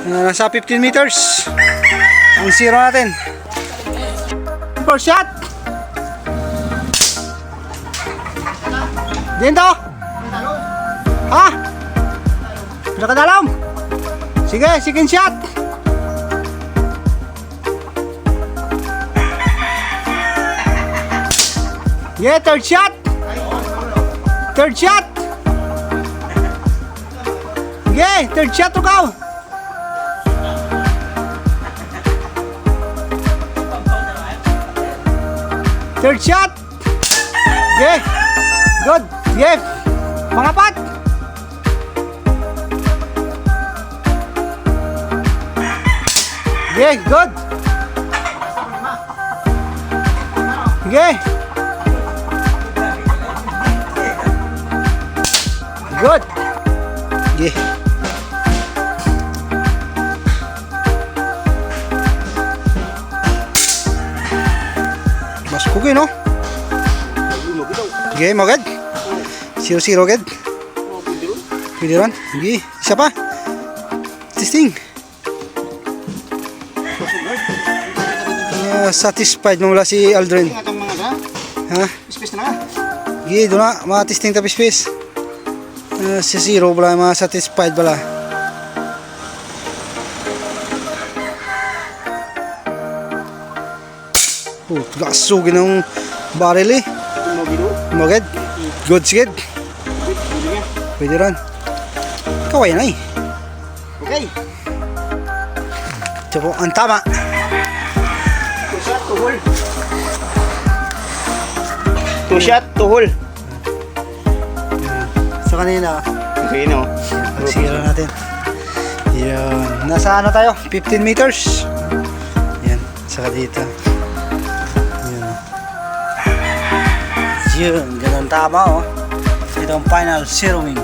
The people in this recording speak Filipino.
Nasa 15 meters ang zero natin. First shot. Dito. Ha? Nakadalam. Sige, second shot. Yeah, third shot. Third shot. Yeah, third shot to go. Third shot. Yeah. Good. Yeah. Pangapat. Yeah, good. Yeah. Good. Yeah. Mas kugi no? Okay, magad. 0-0 agad. Pwede ron. Okay, isa pa. Testing. Satisfied mo wala si Aldrin. Ha? Okay, doon na. Mga-testing tapos space. Si 0 wala, mga-satisfied wala. Gasugin ng barrel eh. Magad. Good sigid. Pwede ron. Kaway na eh. Okay. Ito po ang tama. Two shot to hole. Sa kanina. Okay no. Zero natin. Yan. Nasa ano tayo? 15 meters. Yan. Saka dito. Yan. Yun. Ganun tama oh. Ito ang final zeroing.